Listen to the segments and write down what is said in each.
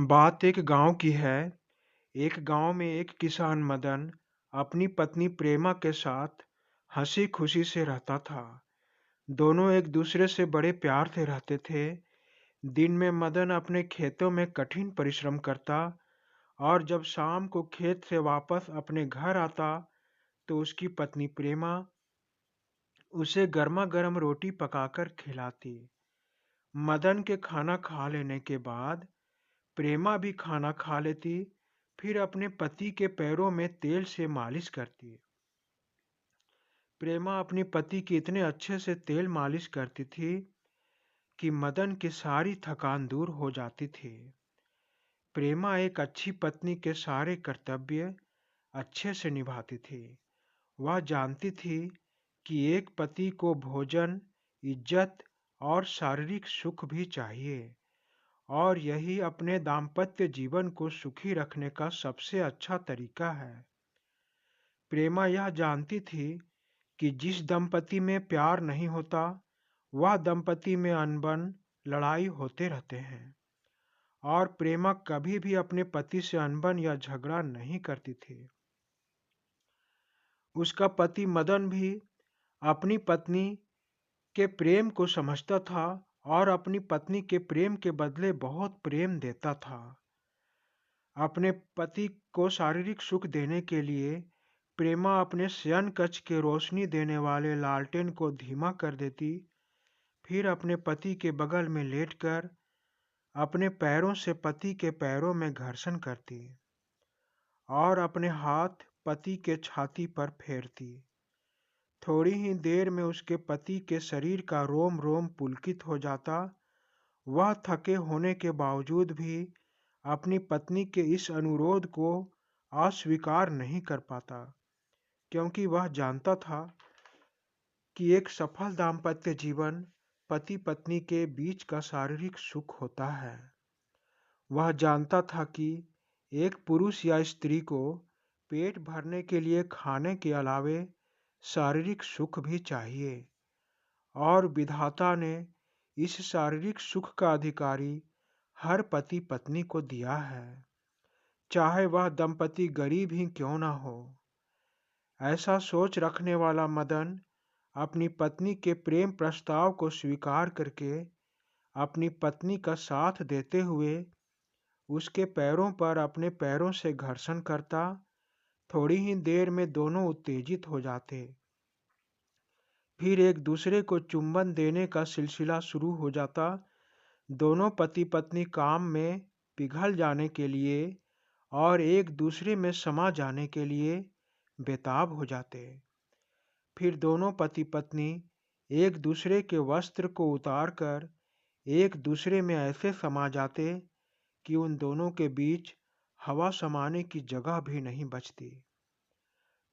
बात एक गांव की है। एक गांव में एक किसान मदन अपनी पत्नी प्रेमा के साथ हंसी खुशी से रहता था। दोनों एक दूसरे से बड़े प्यार से रहते थे। दिन में मदन अपने खेतों में कठिन परिश्रम करता और जब शाम को खेत से वापस अपने घर आता तो उसकी पत्नी प्रेमा उसे गर्मा गर्म रोटी पकाकर खिलाती। मदन के खाना खा लेने के बाद प्रेमा भी खाना खा लेती, फिर अपने पति के पैरों में तेल से मालिश करती। प्रेमा अपने पति की इतने अच्छे से तेल मालिश करती थी कि मदन की सारी थकान दूर हो जाती थी। प्रेमा एक अच्छी पत्नी के सारे कर्तव्य अच्छे से निभाती थी। वह जानती थी कि एक पति को भोजन, इज्जत और शारीरिक सुख भी चाहिए और यही अपने दाम्पत्य जीवन को सुखी रखने का सबसे अच्छा तरीका है। प्रेमा यह जानती थी कि जिस दंपति में प्यार नहीं होता, वह दंपति में अनबन, लड़ाई होते रहते हैं। और प्रेमा कभी भी अपने पति से अनबन या झगड़ा नहीं करती थी। उसका पति मदन भी अपनी पत्नी के प्रेम को समझता था और अपनी पत्नी के प्रेम के बदले बहुत प्रेम देता था। अपने पति को शारीरिक सुख देने के लिए प्रेमा अपने शयन कक्ष के रोशनी देने वाले लालटेन को धीमा कर देती, फिर अपने पति के बगल में लेटकर अपने पैरों से पति के पैरों में घर्षण करती और अपने हाथ पति के छाती पर फेरती। थोड़ी ही देर में उसके पति के शरीर का रोम रोम पुलकित हो जाता। वह थके होने के बावजूद भी अपनी पत्नी के इस अनुरोध को अस्वीकार नहीं कर पाता, क्योंकि वह जानता था कि एक सफल दाम्पत्य जीवन पति पत्नी के बीच का शारीरिक सुख होता है। वह जानता था कि एक पुरुष या स्त्री को पेट भरने के लिए खाने के अलावे शारीरिक सुख भी चाहिए और विधाता ने इस शारीरिक सुख का अधिकारी हर पति पत्नी को दिया है, चाहे वह दंपति गरीब ही क्यों न हो। ऐसा सोच रखने वाला मदन अपनी पत्नी के प्रेम प्रस्ताव को स्वीकार करके अपनी पत्नी का साथ देते हुए उसके पैरों पर अपने पैरों से घर्षण करता। थोड़ी ही देर में दोनों उत्तेजित हो जाते। फिर एक दूसरे को चुंबन देने का सिलसिला शुरू हो जाता। दोनों पति पत्नी काम में पिघल जाने के लिए और एक दूसरे में समा जाने के लिए बेताब हो जाते। फिर दोनों पति पत्नी एक दूसरे के वस्त्र को उतारकर एक दूसरे में ऐसे समा जाते कि उन दोनों के बीच हवा समाने की जगह भी नहीं बचती।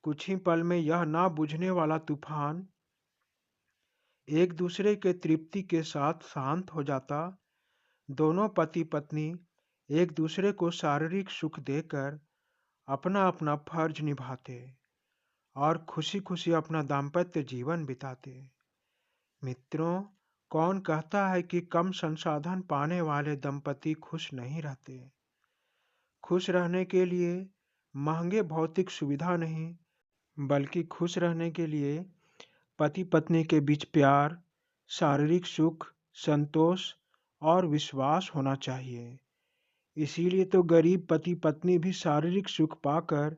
कुछ ही पल में यह ना बुझने वाला तूफान एक दूसरे के तृप्ति के साथ शांत हो जाता। दोनों पति पत्नी एक दूसरे को शारीरिक सुख देकर अपना अपना फर्ज निभाते और खुशी खुशी अपना दाम्पत्य जीवन बिताते। मित्रों, कौन कहता है कि कम संसाधन पाने वाले दंपति खुश नहीं रहते? खुश रहने के लिए महंगे भौतिक सुविधा नहीं, बल्कि खुश रहने के लिए पति पत्नी के बीच प्यार, शारीरिक सुख, संतोष और विश्वास होना चाहिए। इसीलिए तो गरीब पति पत्नी भी शारीरिक सुख पाकर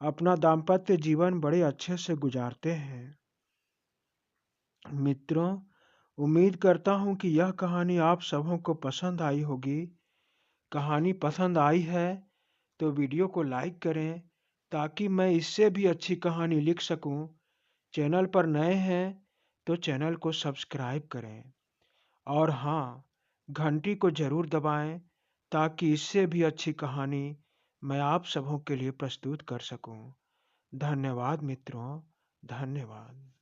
अपना दाम्पत्य जीवन बड़े अच्छे से गुजारते हैं। मित्रों, उम्मीद करता हूँ कि यह कहानी आप सबों को पसंद आई होगी। कहानी पसंद आई है तो वीडियो को लाइक करें ताकि मैं इससे भी अच्छी कहानी लिख सकूं। चैनल पर नए हैं तो चैनल को सब्सक्राइब करें और हाँ, घंटी को ज़रूर दबाएं ताकि इससे भी अच्छी कहानी मैं आप सबों के लिए प्रस्तुत कर सकूं। धन्यवाद मित्रों, धन्यवाद।